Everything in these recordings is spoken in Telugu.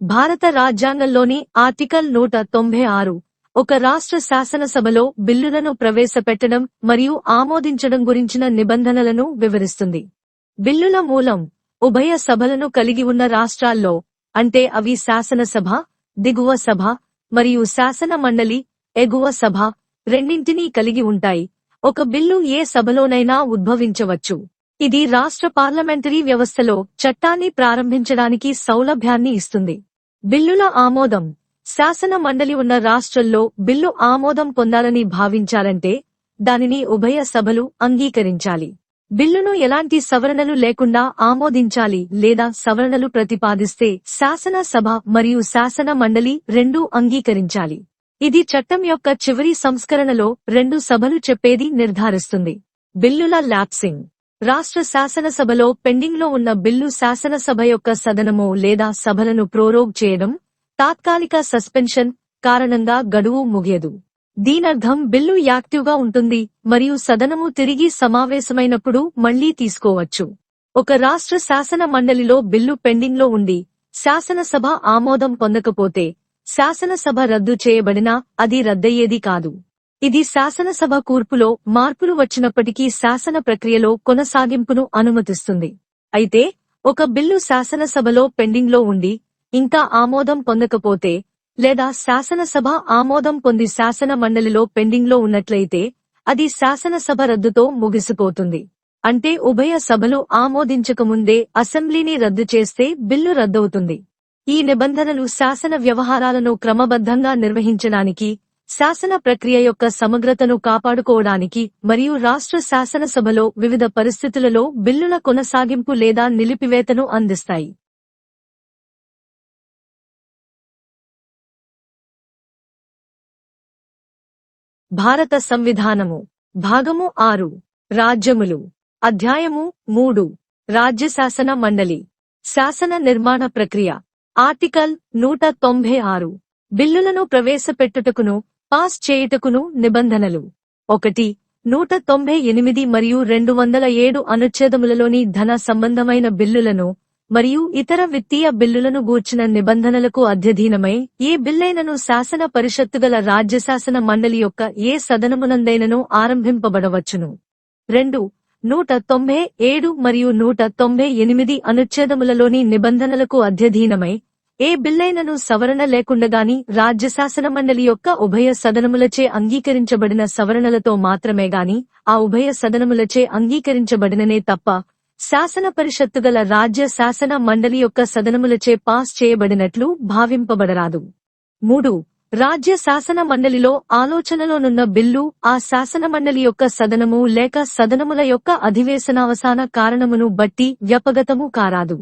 భారత రాజ్యాంగంలోని ఆర్టికల్ 196 ఒక రాష్ట్ర శాసనసభలో బిల్లులను ప్రవేశపెట్టడం మరియు ఆమోదించడం గురించిన నిబంధనలను వివరిస్తుంది. బిల్లుల మూలం ఉభయ సభలను కలిగి ఉన్న రాష్ట్రాల్లో, అంటే అవి శాసనసభ, దిగువ సభ మరియు శాసన మండలి, ఎగువ సభ రెండింటినీ కలిగి ఉంటాయి. ఒక బిల్లు ఏ సభలోనైనా ఉద్భవించవచ్చు. ఇది రాష్ట్ర పార్లమెంటరీ వ్యవస్థలో చట్టాన్ని ప్రారంభించడానికి సౌలభ్యాన్ని ఇస్తుంది. బిల్లుల ఆమోదం శాసన మండలి ఉన్న రాష్ట్రంలో బిల్లు ఆమోదం పొందాలని భావించాలంటే దానిని ఉభయ సభలు అంగీకరించాలి. బిల్లును ఎలాంటి సవరణలు లేకుండా ఆమోదించాలి లేదా సవరణలు ప్రతిపాదిస్తే శాసన సభ మరియు శాసన మండలి రెండూ అంగీకరించాలి. ఇది చట్టం యొక్క చివరి సంస్కరణలో రెండు సభలు చెప్పేది నిర్ధారిస్తుంది. బిల్లుల ల్యాప్సింగ్ రాష్ట్ర శాసనసభలో పెండింగ్లో ఉన్న బిల్లు శాసనసభ యొక్క సదనము లేదా సభలను ప్రోరోగ్ చేయడం, తాత్కాలిక సస్పెన్షన్ కారణంగా గడువు ముగియదు. దీనర్థం బిల్లు యాక్టివ్గా ఉంటుంది మరియు సదనము తిరిగి సమావేశమైనప్పుడు మళ్లీ తీసుకోవచ్చు. ఒక రాష్ట్ర శాసన మండలిలో బిల్లు పెండింగ్లో ఉండి శాసనసభ ఆమోదం పొందకపోతే శాసనసభ రద్దు చేయబడినా అది రద్దయ్యేది కాదు. ఇది శాసనసభ కూర్పులో మార్పులు వచ్చినప్పటికీ శాసన ప్రక్రియలో కొనసాగింపును అనుమతిస్తుంది. అయితే ఒక బిల్లు శాసనసభలో పెండింగ్లో ఉండి ఇంకా ఆమోదం పొందకపోతే లేదా శాసనసభ ఆమోదం పొంది శాసన మండలిలో పెండింగ్లో ఉన్నట్లయితే అది శాసనసభ రద్దుతో ముగిసిపోతుంది. అంటే ఉభయ సభలు ఆమోదించకముందే అసెంబ్లీని రద్దు చేస్తే బిల్లు రద్దవుతుంది. ఈ నిబంధనలు శాసన వ్యవహారాలను క్రమబద్ధంగా నిర్వహించడానికి, శాసన ప్రక్రియ యొక్క సమగ్రతను కాపాడుకోవడానికి మరియు రాష్ట్ర శాసనసభలో వివిధ పరిస్థితులలో బిల్లుల కొనసాగింపు లేదా నిలిపివేతను అందిస్తాయి. భారత సంవిధానము భాగము 6 రాజ్యములు అధ్యాయము 3 రాజ్య శాసన మండలి శాసన నిర్మాణ ప్రక్రియ ఆర్టికల్ 196 బిల్లులను ప్రవేశపెట్టుటకును పాస్ చేయుటకును నిబంధనలు 1. 198 మరియు 207 అనుచ్ఛేదములలోని ధన సంబంధమైన బిల్లులను మరియు ఇతర విత్తీయ బిల్లులను గూర్చిన నిబంధనలకు అధ్యధీనమై ఏ బిల్లైనను శాసన పరిషత్తుగల రాజ్యశాసన మండలి యొక్క ఏ సదనమునందైనను ఆరంభింపబడవచ్చును. 2. 197 మరియు 198 అనుచ్ఛేదములలోని నిబంధనలకు అధ్యధీనమై ఏ బిల్లైనను సవరణ లేకుండగాని రాజ్యశాసన మండలి యొక్క ఉభయ సదనములచే అంగీకరించబడిన సవరణలతో మాత్రమేగాని ఆ ఉభయ సదనములచే అంగీకరించబడిననే తప్ప శాసన పరిషత్తుగల రాజ్య శాసన మండలి యొక్క సదనములచే పాస్ చేయబడినట్లు భావింపబడరాదు. 3. రాజ్య శాసన మండలిలో ఆలోచనలోనున్న బిల్లు ఆ శాసన మండలి యొక్క సదనము లేక సదనముల యొక్క అధివేశనావసాన కారణమును బట్టి వ్యపగతము కారాదు.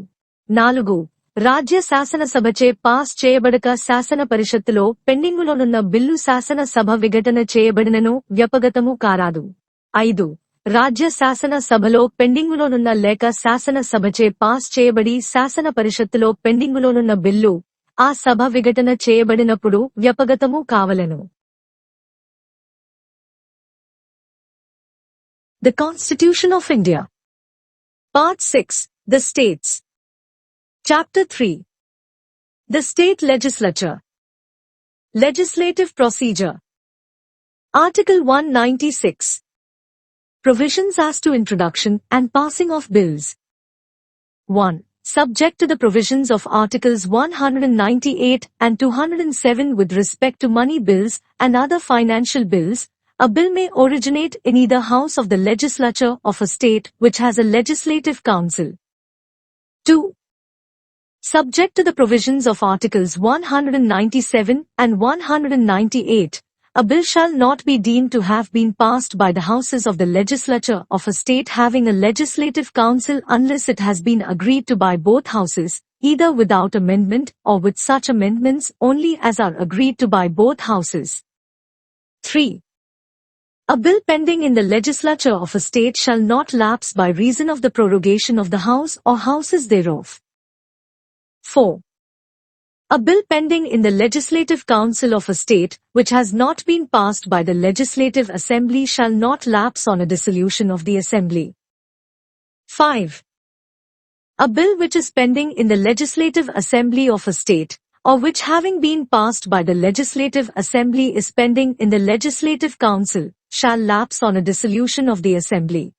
4. రాజ్య శాసనసభచే పాస్ చేయబడక శాసన పరిషత్తులో పెండింగులోనున్న బిల్లు శాసన సభ విఘటన చేయబడినను వ్యపగతము కారాదు. 5. రాజ్య శాసన సభలో పెండింగులోనున్న లేక శాసన సభచే పాస్ చేయబడి శాసన పరిషత్తులో పెండింగులోనున్న బిల్లు ఆ సభ విఘటన చేయబడినప్పుడు వ్యపగతము కావలెను. The Constitution of India. Part 6. The States. Chapter 3. The State Legislature. Legislative Procedure. Article 196. Provisions as to introduction and passing of bills. 1. Subject to the provisions of Articles 198 and 207 with respect to money bills and other financial bills, a bill may originate in either house of the legislature of a state which has a legislative council. 2. Subject to the provisions of Articles 197 and 198, a bill shall not be deemed to have been passed by the houses of the legislature of a state having a legislative council unless it has been agreed to by both houses, either without amendment or with such amendments only as are agreed to by both houses. 3. A bill pending in the legislature of a state shall not lapse by reason of the prorogation of the house or houses thereof. 4. A bill pending in the Legislative Council of a state, which has not been passed by the Legislative Assembly shall not lapse on a dissolution of the Assembly. 5. A bill which is pending in the Legislative Assembly of a state, or which having been passed by the Legislative Assembly is pending in the Legislative Council, shall lapse on a dissolution of the Assembly.